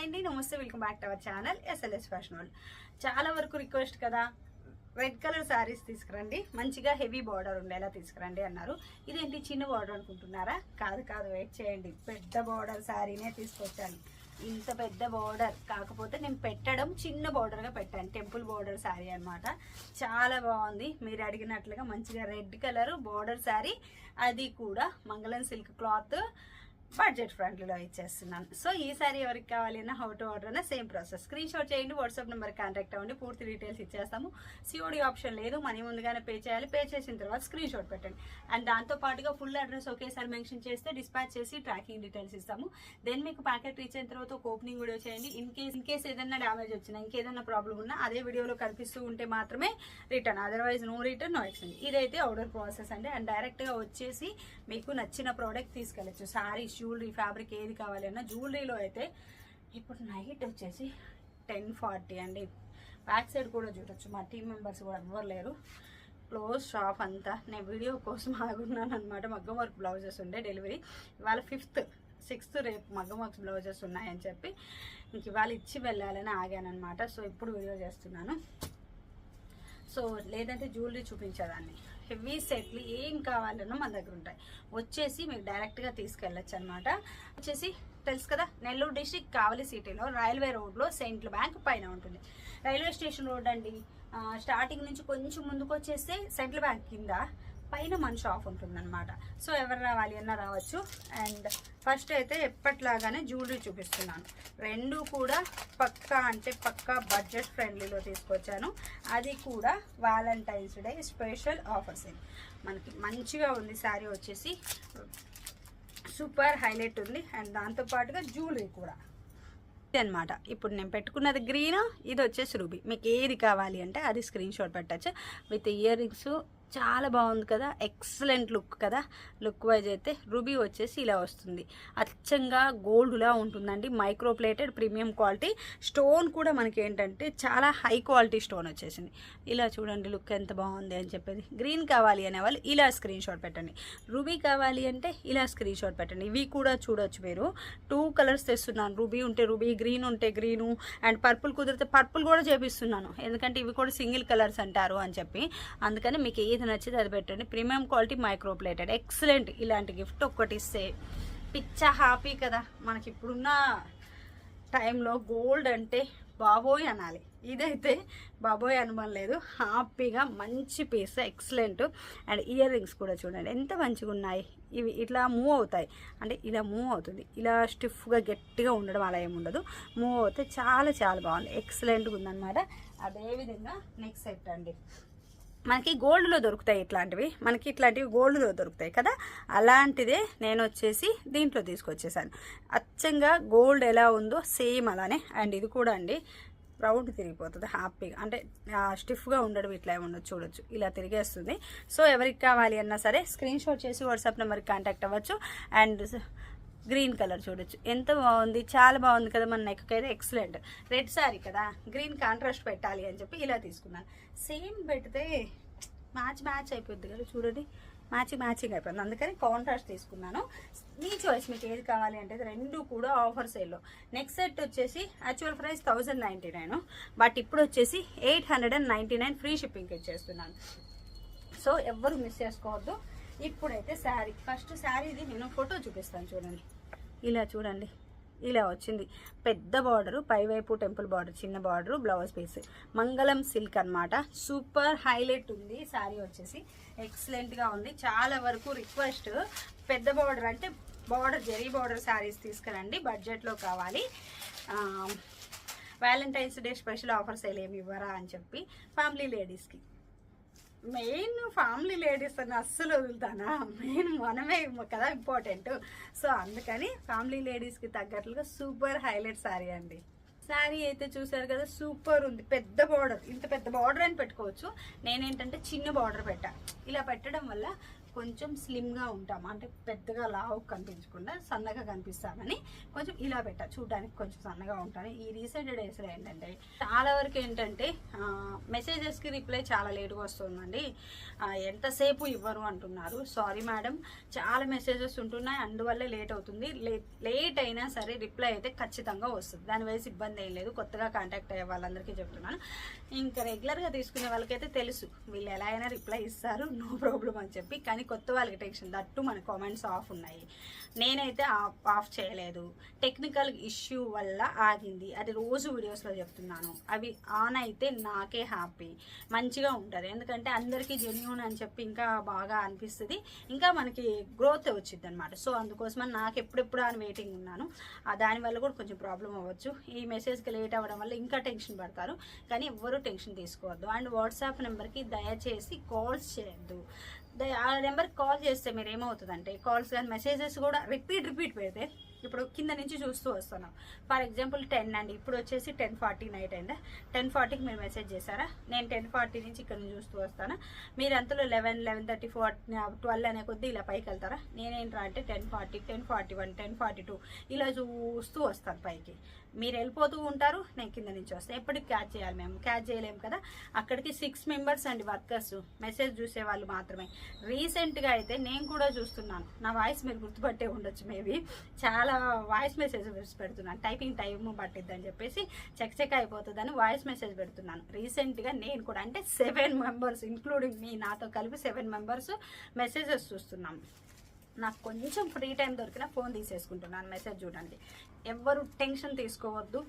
Hi అండి, నమస్తే, welcome back to our channel SLS fashion world. చాలా వరకు రిక్వెస్ట్ కదా, రెడ్ కలర్ శారీస్ తీసుకురండి, మంచిగా హెవీ బార్డర్ ఉండేలా తీసుకురండి అన్నారు. ఇదేంటి చిన్న బార్డర్ అనుకుంటున్నారా? కాదు కాదు, వెయిట్ చేయండి, పెద్ద బార్డర్ శారీనే తీసుకొచ్చాను. ఇంత పెద్ద బార్డర్ కాకపోతే నేను పెట్టడం చిన్న బార్డర్గా పెట్టాను, టెంపుల్ బార్డర్ శారీ అనమాట. చాలా బాగుంది. మీరు అడిగినట్లుగా మంచిగా రెడ్ కలర్ బార్డర్ శారీ, అది కూడా మంగళం సిల్క్ క్లాత్, బడ్జెట్ ఫ్రెండ్లీలో ఇచ్చేస్తున్నాను. సో ఈ సారీ ఎవరికి కావాలన్నా హౌ టు ఆర్డర్ అన్న సేమ్ ప్రాసెస్. స్క్రీన్ షాట్ చేయండి, వాట్సాప్ నెంబర్ కాంటాక్ట్ అవ్వండి, పూర్తి డీటెయిల్స్ ఇచ్చేస్తాము. సిఓడి ఆప్షన్ లేదు, మనీ ముందుగానే పే చేయాలి. పే చేసిన తర్వాత స్క్రీన్ షాట్ పెట్టండి. అండ్ దాంతో పాటుగా ఫుల్ అడ్రస్ ఒకేసారి మెన్షన్ చేస్తే డిస్పాచ్ చేసి ట్రాకింగ్ డీటెయిల్స్ ఇస్తాము. దెన్ మీకు ప్యాకెట్ రీచ్ అయిన తర్వాత ఒక ఓపెనింగ్ వీడియో చేయండి. ఇన్ కేస్ ఏదైనా డ్యామేజ్ వచ్చినా, ఇంకేదైనా ప్రాబ్లం ఉన్నా అదే వీడియోలో కనిపిస్తూ ఉంటే మాత్రమే return, otherwise no return, no exchange. ఇదైతే ఆర్డర్ ప్రాసెస్ అండి. అండ్ డైరెక్ట్గా వచ్చేసి మీకు నచ్చిన ప్రోడక్ట్ తీసుకెళ్ళచ్చు. సారీస్, జ్యువెలరీ, ఫ్యాబ్రిక్ ఏది కావాలి అన్న. జ్యువెలరీలో అయితే ఇప్పుడు నైట్ వచ్చేసి 10:40 అండి. బ్యాక్ సైడ్ కూడా చూడొచ్చు, మా టీం మెంబర్స్ కూడా ఎవ్వరు లేరు, క్లోజ్ షాప్ అంతా. నేను వీడియో కోసం ఆగున్నాను అనమాట. మగ్గం వర్క్ బ్లౌజెస్ ఉండే డెలివరీ ఇవాళ 5th, 6th రేపు మగ్గం వర్క్ బ్లౌజెస్ ఉన్నాయని చెప్పి ఇంక ఇవాళ ఇచ్చి వెళ్ళాలని ఆగానమాట. సో ఇప్పుడు వీడియో చేస్తున్నాను. సో లేదంటే జ్యువెలరీ చూపించేదాన్ని. హెవీ సెట్లు ఏం కావాలన్నా మన దగ్గర ఉంటాయి. వచ్చేసి మీకు డైరెక్ట్గా తీసుకెళ్ళచ్చు అనమాట. వచ్చేసి తెలుసు కదా, నెల్లూరు డిస్ట్రిక్ట్ కావలి సిటీలో రైల్వే రోడ్లో సెంట్రల్ బ్యాంక్ పైన ఉంటుంది. రైల్వే స్టేషన్ రోడ్ అండి. స్టార్టింగ్ నుంచి కొంచెం ముందుకు వచ్చేస్తే సెంట్రల్ బ్యాంక్ కింద పైన మన షాప్ ఉంటుందన్నమాట. సో ఎవరు రావాలి అన్నా రావచ్చు. అండ్ ఫస్ట్ అయితే ఎప్పట్లాగానే జ్యువెలరీ చూపిస్తున్నాను. రెండు కూడా పక్కా అంటే పక్కా బడ్జెట్ ఫ్రెండ్లీలో తీసుకొచ్చాను. అది కూడా వ్యాలంటైన్స్ డే స్పెషల్ ఆఫర్స్. మనకి మంచిగా ఉంది. శారీ వచ్చేసి సూపర్ హైలైట్ ఉంది. అండ్ దాంతోపాటుగా జ్యువెలరీ కూడా అనమాట. ఇప్పుడు నేను పెట్టుకున్నది గ్రీన్, ఇది వచ్చేసి రూబీ. మీకు ఏది కావాలి అంటే అది స్క్రీన్ షాట్ పెట్టచ్చు. విత్ ఇయర్ రింగ్స్ చాలా బాగుంది కదా, ఎక్సలెంట్ లుక్ కదా. లుక్ వైజ్ అయితే రూబీ వచ్చేసి ఇలా వస్తుంది, అచ్చంగా గోల్డ్లా ఉంటుందండి. Micro plated premium quality. Stone కూడా మనకి ఏంటంటే చాలా హై క్వాలిటీ స్టోన్ వచ్చేసింది. ఇలా చూడండి లుక్ ఎంత బాగుంది అని చెప్పేది. గ్రీన్ కావాలి అనే వాళ్ళు ఇలా స్క్రీన్ షాట్ పెట్టండి. రూబీ కావాలి అంటే ఇలా స్క్రీన్ షాట్ పెట్టండి. ఇవి కూడా చూడొచ్చు మీరు. 2 కలర్స్ తెస్తున్నాను. రూబీ ఉంటే రూబీ, గ్రీన్ ఉంటే గ్రీను, అండ్ పర్పుల్ కుదిరితే పర్పుల్ కూడా చేపిస్తున్నాను. ఎందుకంటే ఇవి కూడా సింగిల్ కలర్స్ అంటారు అని చెప్పి. అందుకని మీకు ఏది నచ్చితే అది పెట్టండి. Premium quality micro plated excellent. ఇలాంటి గిఫ్ట్ ఒక్కటి ఇస్తే పిచ్చా హ్యాపీ కదా. మనకి ఇప్పుడున్న టైంలో గోల్డ్ అంటే బాబోయ్ అనాలి. ఇదైతే బాబోయ్ అనుమానం లేదు. హ్యాపీగా మంచి piece, excellent. And earrings కూడా చూడండి ఎంత మంచిగా ఉన్నాయి. ఇవి ఇట్లా మూవ్ అవుతాయి, అంటే ఇలా మూవ్ అవుతుంది. ఇలా స్టిఫ్గా గట్టిగా ఉండడం అలా ఏముండదు, మూవ్ అవుతే చాలా చాలా బాగుంది, ఎక్సలెంట్గా ఉందన్నమాట. అదేవిధంగా నెక్స్ట్ సెట్ అండి. మనకి గోల్డ్లో దొరుకుతాయి ఇట్లాంటివి, మనకి ఇట్లాంటివి గోల్డ్లో దొరుకుతాయి కదా, అలాంటిదే నేను వచ్చేసి దీంట్లో తీసుకొచ్చేసాను. అచ్చంగా గోల్డ్ ఎలా ఉందో సేమ్ అలానే. అండ్ ఇది కూడా అండి రౌండ్ తిరిగిపోతుంది హ్యాపీగా, అంటే స్టిఫ్గా ఉండడం ఇట్లా ఉండదు. చూడొచ్చు ఇలా తిరిగేస్తుంది. సో ఎవరికి కావాలి అన్నా సరే స్క్రీన్ షాట్ చేసి వాట్సాప్ నెంబర్కి కాంటాక్ట్ అవ్వచ్చు. అండ్ గ్రీన్ కలర్ చూడొచ్చు ఎంత బాగుంది, చాలా బాగుంది కదా. మన నెక్ అయితే ఎక్సలెంట్. రెడ్ శారీ కదా, గ్రీన్ కాంట్రాస్ట్ పెట్టాలి అని చెప్పి ఇలా తీసుకున్నాను. సేమ్ పెడితే మ్యాచ్ అయిపోద్ది కదా, చూడండి మ్యాచింగ్ అయిపోయింది. అందుకని కాంట్రాస్ట్ తీసుకున్నాను. మీ చాయిస్, మీకు ఏది కావాలి అంటే రెండు కూడా ఆఫర్ సేల్లో. నెక్స్ట్ సెట్ వచ్చేసి యాక్చువల్ ప్రైస్ 1099, బట్ ఇప్పుడు వచ్చేసి 899 ఫ్రీ షిప్పింగ్ ఇచ్చేస్తున్నాను. సో ఎవ్వరు మిస్ చేసుకోవద్దు. ఇప్పుడైతే శారీ, ఫస్ట్ శారీది నేను ఫోటో చూపిస్తాను. చూడండి ఇలా చూడండి, ఇలా వచ్చింది. పెద్ద బార్డరు, పైవైపు టెంపుల్ బార్డర్, చిన్న బార్డరు, బ్లౌజ్ పీస్, మంగళం సిల్క్ అనమాట. సూపర్ హైలైట్ ఉంది. శారీ వచ్చేసి ఎక్సలెంట్గా ఉంది. చాలా వరకు రిక్వెస్ట్ పెద్ద బార్డర్ అంటే బార్డర్, జరీ బార్డర్ శారీస్ తీసుకురండి, బడ్జెట్లో కావాలి. వ్యాలంటైన్స్ డే స్పెషల్ ఆఫర్స్ ఏమి ఇవ్వరా అని చెప్పి. ఫ్యామిలీ లేడీస్కి మెయిన్, ఫ్యామిలీ లేడీస్ అని అస్సలు వదులుతానా, మెయిన్ మనమే కదా ఇంపార్టెంట్. సో అందుకని ఫ్యామిలీ లేడీస్కి తగ్గట్లుగా సూపర్ హైలైట్ శారీ అండి. శారీ అయితే చూసారు కదా, సూపర్ ఉంది. పెద్ద బార్డర్, ఇంత పెద్ద బార్డర్ అని పెట్టుకోవచ్చు. నేనేంటంటే చిన్న బార్డర్ పెట్టా. ఇలా పెట్టడం వల్ల కొంచెం స్లిమ్గా ఉంటాము, అంటే పెద్దగా లావు కనిపించకుండా సన్నగా కనిపిస్తామని కొంచెం ఇలా పెట్టా, చూడడానికి కొంచెం సన్నగా ఉంటాను. ఈ రీసెంట్ డేస్లో ఏంటంటే చాలా వరకు ఏంటంటే మెసేజెస్కి రిప్లై చాలా లేట్గా వస్తుందండి, ఎంతసేపు ఇవ్వరు అంటున్నారు. సారీ మేడం, చాలా మెసేజెస్ ఉంటున్నాయి, అందువల్లే లేట్ అవుతుంది. లేట్ అయినా సరే రిప్లై అయితే ఖచ్చితంగా వస్తుంది, దాని వయసు ఇబ్బంది ఏం లేదు. కొత్తగా కాంటాక్ట్ అయ్యే వాళ్ళందరికీ చెప్తున్నాను. ఇంకా రెగ్యులర్గా తీసుకునే వాళ్ళకైతే తెలుసు వీళ్ళు ఎలా అయినా రిప్లై ఇస్తారు, నో ప్రాబ్లం అని చెప్పి. కానీ కొత్త వాళ్ళకి టెన్షన్, దట్టు మన కామెంట్స్ ఆఫ్ ఉన్నాయి. నేనైతే ఆఫ్ చేయలేదు, టెక్నికల్ ఇష్యూ వల్ల ఆగింది, అది రోజు వీడియోస్లో చెప్తున్నాను. అవి ఆన్ అయితే నాకే హ్యాపీ, మంచిగా ఉంటుంది. ఎందుకంటే అందరికీ జెన్యూన్ అని చెప్పి ఇంకా బాగా అనిపిస్తుంది, ఇంకా మనకి గ్రోత్ వచ్చింది అనమాట. సో అందుకోసమని నాకు ఎప్పుడెప్పుడు అని వెయిటింగ్ ఉన్నాను. దానివల్ల కూడా కొంచెం ప్రాబ్లం అవ్వచ్చు. ఈ మెసేజ్కి లేట్ అవ్వడం వల్ల ఇంకా టెన్షన్ పడతారు, కానీ ఎవ్వరూ టెన్షన్ తీసుకోవద్దు. అండ్ వాట్సాప్ నెంబర్కి దయచేసి కాల్స్ చేయొద్దు. ఆ నెంబర్కి కాల్ చేస్తే మీరు ఏమవుతుందంటే, కాల్స్ కానీ మెసేజెస్ కూడా రిపీట్ పెడితే ఇప్పుడు కింద నుంచి చూస్తూ వస్తున్నాం. ఫర్ ఎగ్జాంపుల్ 10 అండి, ఇప్పుడు వచ్చేసి 10:40 నైట్ అయిందా, 10:40కి మీరు మెసేజ్ చేశారా, నేను 10:40 నుంచి ఇక్కడ నుంచి చూస్తూ వస్తాను. మీరు అంతలో 11, 11:30, 12 అనే కొద్దీ ఇలా పైకి వెళ్తారా. నేనేంట్రా అంటే 10:40, 10:41, 10:42 ఇలా చూస్తూ వస్తాను పైకి. మీరు వెళ్ళిపోతూ ఉంటారు, నేను కింద నుంచి వస్తాను. ఎప్పటికి క్యాచ్ చేయాలి, మేము క్యాచ్ చేయలేము కదా. అక్కడికి 6 మెంబర్స్ అండి వర్కర్స్, మెసేజ్ చూసే వాళ్ళు మాత్రమే. రీసెంట్గా అయితే నేను కూడా చూస్తున్నాను, నా వాయిస్ మీరు గుర్తుపట్టే ఉండొచ్చు, మేబీ చాలా వాయిస్ మెసేజ్ పెడుతున్నాను. టైపింగ్ టైం పట్టిద్దని చెప్పేసి చెక్ అయిపోతుందని వాయిస్ మెసేజ్ పెడుతున్నాను. రీసెంట్గా నేను కూడా అంటే 7 మెంబర్స్ ఇంక్లూడింగ్ మీ, నాతో కలిపి 7 మెంబర్స్ మెసేజెస్ చూస్తున్నాం. నాకు కొంచెం ఫ్రీ టైం దొరికినా ఫోన్ తీసేసుకుంటున్నాను మెసేజ్ చూడడానికి. ఎవ్వరు టెన్షన్ తీసుకోవద్దు,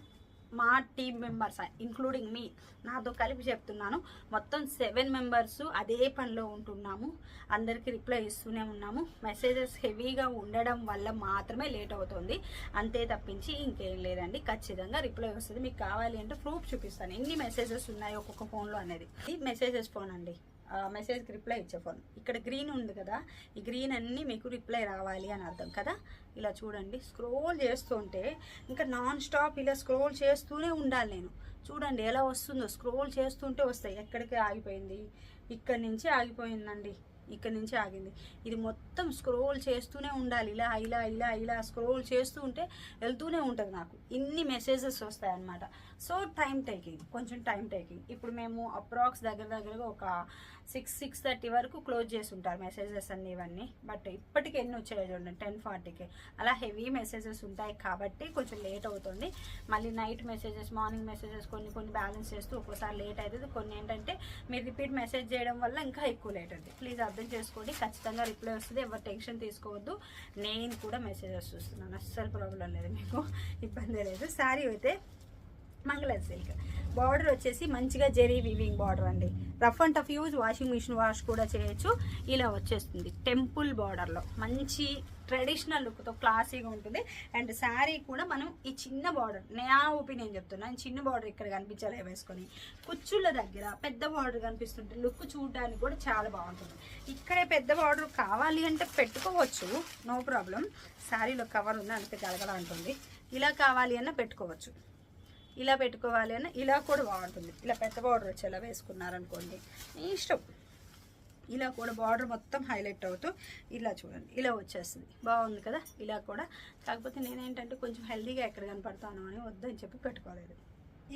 మా టీమ్ మెంబర్స్ ఇంక్లూడింగ్ మీ, నాతో కలిపి చెప్తున్నాను. మొత్తం 7 మెంబర్స్ అదే పనిలో ఉంటున్నాము, అందరికీ రిప్లై ఇస్తూనే ఉన్నాము. మెసేజెస్ హెవీగా ఉండడం వల్ల మాత్రమే లేట్ అవుతుంది, అంతే తప్పించి ఇంకేం లేదండి. ఖచ్చితంగా రిప్లై వస్తుంది. మీకు కావాలి అంటే ప్రూఫ్ చూపిస్తాను ఎన్ని మెసేజెస్ ఉన్నాయి ఒక్కొక్క ఫోన్లో అనేది. ఇది మెసేజెస్ ఫోన్ అండి, మెసేజ్కి రిప్లై ఇచ్చే ఫోన్. ఇక్కడ గ్రీన్ ఉంది కదా, ఈ గ్రీన్ అన్నీ మీకు రిప్లై రావాలి అని అర్థం కదా. ఇలా చూడండి, స్క్రోల్ చేస్తుంటే ఇంకా నాన్ స్టాప్ ఇలా స్క్రోల్ చేస్తూనే ఉండాలి నేను. చూడండి ఎలా వస్తుందో, స్క్రోల్ చేస్తుంటే వస్తాయి. ఎక్కడికి ఆగిపోయింది, ఇక్కడి నుంచి ఆగిపోయిందండి, ఇక్కడ నుంచి ఆగింది. ఇది మొత్తం స్క్రోల్ చేస్తూనే ఉండాలి, ఇలా ఇలా ఇలా ఇలా స్క్రోల్ చేస్తూ ఉంటే వెళ్తూనే ఉంటుంది. నాకు ఇన్ని మెసేజెస్ వస్తాయి అన్నమాట. సో టైం టేకింగ్, కొంచెం టైం టేకింగ్. ఇప్పుడు మేము అప్రాక్స్ దగ్గరగా ఒక 6-6:30 వరకు క్లోజ్ చేసి ఉంటారు మెసేజెస్ అన్ని ఇవన్నీ. బట్ ఇప్పటికి ఎన్ని వచ్చాయో చూడండి, 10:40కి అలా హెవీ మెసేజెస్ ఉంటాయి కాబట్టి కొంచెం లేట్ అవుతుంది. మళ్ళీ నైట్ మెసేజెస్, మార్నింగ్ మెసేజెస్ కొన్ని బ్యాలెన్స్ చేస్తూ ఒక్కోసారి లేట్ అవుతుంది. కొన్ని ఏంటంటే మీరు రిపీట్ మెసేజ్ చేయడం వల్ల ఇంకా ఎక్కువ లేట్ అవుతుంది. ప్లీజ్ అర్థం చేసుకోండి, ఖచ్చితంగా రిప్లై వస్తుంది, ఎవరు టెన్షన్ తీసుకోవద్దు. నేను కూడా మెసేజెస్ చూస్తున్నాను, అస్సలు ప్రాబ్లం లేదు, మీకు ఇబ్బంది లేదు. శారీ అయితే మంగళ సిల్క్, బార్డర్ వచ్చేసి మంచిగా జెరీ వీవింగ్ బార్డర్ అండి. Rough and tough use, washing machine wash కూడా చేయొచ్చు. ఇలా వచ్చేస్తుంది టెంపుల్ బార్డర్లో, మంచి ట్రెడిషనల్ లుక్తో క్లాసీగా ఉంటుంది. అండ్ శారీ కూడా మనం ఈ చిన్న బార్డర్, నా ఒపీనియన్ చెప్తున్నాను, చిన్న బార్డర్ ఇక్కడ కనిపించాలి వేసుకొని, కుచ్చుళ్ళ దగ్గర పెద్ద బార్డర్ కనిపిస్తుంటే లుక్ చూడడానికి కూడా చాలా బాగుంటుంది. ఇక్కడే పెద్ద బార్డర్ కావాలి అంటే పెట్టుకోవచ్చు, నో ప్రాబ్లం. శారీలో కవర్ ఉంది అంతే గలగల ఉంటుంది. ఇలా కావాలి అన్న పెట్టుకోవచ్చు, ఇలా పెట్టుకోవాలి అన్న ఇలా కూడా బాగుంటుంది. ఇలా పెద్ద బార్డర్ వచ్చేలా వేసుకున్నారనుకోండి, మీ ఇష్టం. ఇలా కూడా బార్డర్ మొత్తం హైలైట్ అవుతూ ఇలా చూడండి, ఇలా వచ్చేస్తుంది, బాగుంది కదా. ఇలా కూడా, కాకపోతే నేనేంటంటే కొంచెం హెల్దీగా ఎక్కడ కనపడతాను అని వద్దని చెప్పి పెట్టుకోలేదు.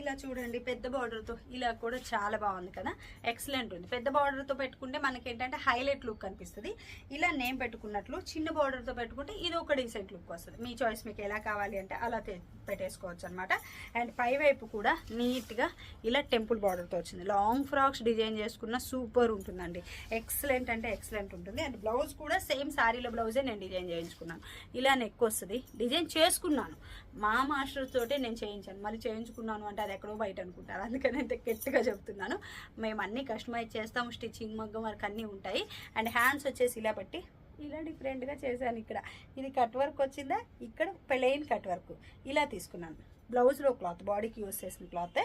ఇలా చూడండి పెద్ద బార్డర్తో, ఇలా కూడా చాలా బాగుంది కదా, ఎక్సలెంట్ ఉంది. పెద్ద బార్డర్తో పెట్టుకుంటే మనకి ఏంటంటే హైలైట్ లుక్ కనిపిస్తుంది. ఇలా నేను పెట్టుకున్నట్లు చిన్న బార్డర్తో పెట్టుకుంటే ఇది ఒక డీసెంట్ లుక్ వస్తుంది. మీ చాయిస్, మీకు ఎలా కావాలి అంటే అలా పెట్టేసుకోవచ్చు అనమాట. అండ్ పై వైపు కూడా నీట్గా ఇలా టెంపుల్ బార్డర్తో వచ్చింది. లాంగ్ ఫ్రాక్స్ డిజైన్ చేసుకున్న సూపర్ ఉంటుందండి, ఎక్సలెంట్ అంటే ఎక్సలెంట్ ఉంటుంది. అండ్ బ్లౌజ్ కూడా సేమ్ శారీలో బ్లౌజే నేను డిజైన్ చేయించుకున్నాను. ఇలా నెక్ వస్తుంది, డిజైన్ చేసుకున్నాను, మా మాస్టర్ తోటే నేను చేయించాను. మళ్ళీ చేయించుకున్నాను అంటే అది ఎక్కడో బయట అనుకుంటారు, అందుకని అయితే గట్టిగా చెప్తున్నాను. మేము అన్నీ కస్టమైజ్ చేస్తాము, స్టిచ్చింగ్, మగ్గం వర్క్ అన్నీ ఉంటాయి. అండ్ హ్యాండ్స్ వచ్చేసి ఇలా పెట్టి ఇలా డిఫరెంట్గా చేశాను. ఇక్కడ ఇది కట్ వర్క్ వచ్చిందా, ఇక్కడ ప్లెయిన్ కట్ వర్క్ ఇలా తీసుకున్నాను. బ్లౌజ్లో క్లాత్, బాడీకి యూస్ చేసిన క్లాత్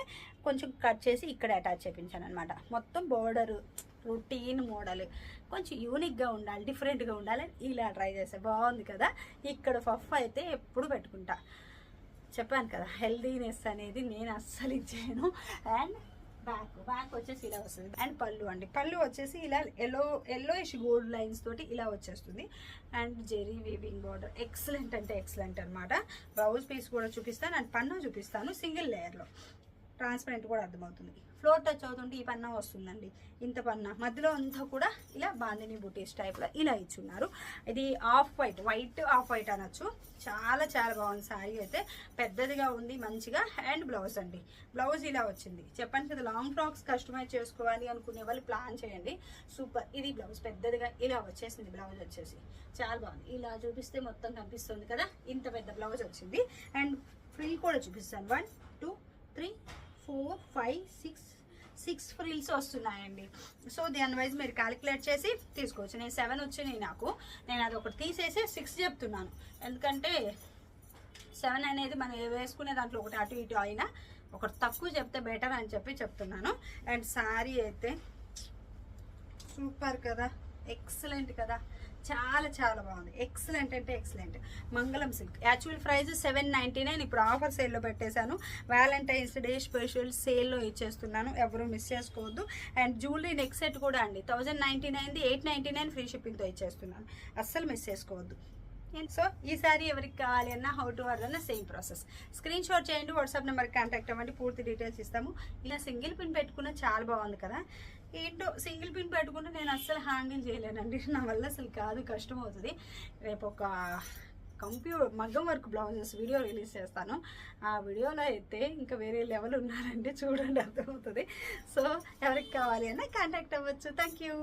కొంచెం కట్ చేసి ఇక్కడ అటాచ్ చేయించాను అనమాట. మొత్తం బోర్డరు రొటీన్ మోడల్, కొంచెం యూనిక్గా ఉండాలి, డిఫరెంట్గా ఉండాలి, ఇలా ట్రై చేస్తాను. బాగుంది కదా. ఇక్కడ పఫ్ అయితే ఎప్పుడు పెట్టుకుంటా, చెప్పాను కదా హెల్దీనెస్ అనేది నేను అస్సలు ఇచ్చాను. అండ్ బ్యాక్ వచ్చేసి ఇలా వస్తుంది. అండ్ పళ్ళు అండి, పళ్ళు వచ్చేసి ఇలా ఎల్లోయిష్ గోల్డ్ లైన్స్ తోటి ఇలా వచ్చేస్తుంది. And zari weaving border excellent అంటే ఎక్సలెంట్ అనమాట. బ్లౌజ్ పీస్ కూడా చూపిస్తాను అండ్ పన్ను చూపిస్తాను సింగిల్ లేయర్లో, ట్రాన్స్పరెంట్ కూడా అర్థమవుతుంది. ఫ్లోర్ టచ్ అవుతుంటే ఈ పన్నా వస్తుందండి, ఇంత పన్నా మధ్యలో అంతా కూడా ఇలా బాందిని బుటీస్ టైప్లో ఇలా ఇచ్చున్నారు. ఇది వైట్ ఆఫ్ వైట్ అనొచ్చు. చాలా చాలా బాగుంది శారీ అయితే, పెద్దదిగా ఉంది మంచిగా. అండ్ బ్లౌజ్ అండి, బ్లౌజ్ ఇలా వచ్చింది. చెప్పండి కదా, లాంగ్ ఫ్రాక్స్ కస్టమైజ్ చేసుకోవాలి అనుకునే వాళ్ళు ప్లాన్ చేయండి, సూపర్. ఇది బ్లౌజ్ పెద్దదిగా ఇలా వచ్చేసింది. బ్లౌజ్ వచ్చేసి చాలా బాగుంది, ఇలా చూపిస్తే మొత్తం కనిపిస్తుంది కదా, ఇంత పెద్ద బ్లౌజ్ వచ్చింది. అండ్ ఫ్రిల్ కూడా చూపిస్తాను. 1 2 3 4 5 6 ఫ్రిల్స్ వస్తున్నాయండి. సో దాని వైజ్ మీరు క్యాలిక్యులేట్ చేసి తీసుకోవచ్చు. నేను 7 వచ్చినాయి నాకు, నేను అది ఒకటి తీసేసి 6 చెప్తున్నాను. ఎందుకంటే 7 అనేది మనం వేసుకునే దాంట్లో ఒకటి అటు ఇటు అయినా ఒకటి తక్కువ చెప్తే బెటర్ అని చెప్పి చెప్తున్నాను. అండ్ శారీ అయితే సూపర్ కదా, ఎక్సలెంట్ కదా, చాలా చాలా బాగుంది. ఎక్సలెంట్ అంటే ఎక్సలెంట్. మంగళం సిల్క్ యాక్చువల్ ప్రైస్ 799, ఇప్పుడు ఆఫర్ సేల్లో పెట్టేశాను. వ్యాలంటైన్స్ డే స్పెషల్ సేల్లో ఇచ్చేస్తున్నాను, ఎవరు మిస్ చేసుకోవద్దు. అండ్ జ్యువెలరీ నెక్ సెట్ కూడా అండి 1099, 899 ఫ్రీ షిప్పింగ్తో ఇచ్చేస్తున్నాను, అస్సలు మిస్ చేసుకోవద్దు. సో ఈ సారీ ఎవరికి కావాలి అన్నా, హౌ టు ఆర్డర్ అన్న సేమ్ ప్రాసెస్. స్క్రీన్ షాట్ చేయండి, వాట్సాప్ నెంబర్కి కాంటాక్ట్ అవ్వండి, పూర్తి డీటెయిల్స్ ఇస్తాము. ఇలా సింగిల్ పిన్ పెట్టుకున్న చాలా బాగుంది కదా. ఏంటో సింగిల్ పిన్ పెట్టుకుంటే నేను అస్సలు హ్యాండిల్ చేయలేనండి, నా వల్ల అసలు కాదు, కష్టం అవుతుంది. రేపు ఒక మగ్గం వర్క్ బ్లౌజెస్ వీడియో రిలీజ్ చేస్తాను. ఆ వీడియోలో అయితే ఇంకా వేరే లెవెల్ ఉన్నారండి, చూడండి అర్థమవుతుంది. సో ఎవరికి కావాలి అన్న కాంటాక్ట్ అవ్వచ్చు. Thank you.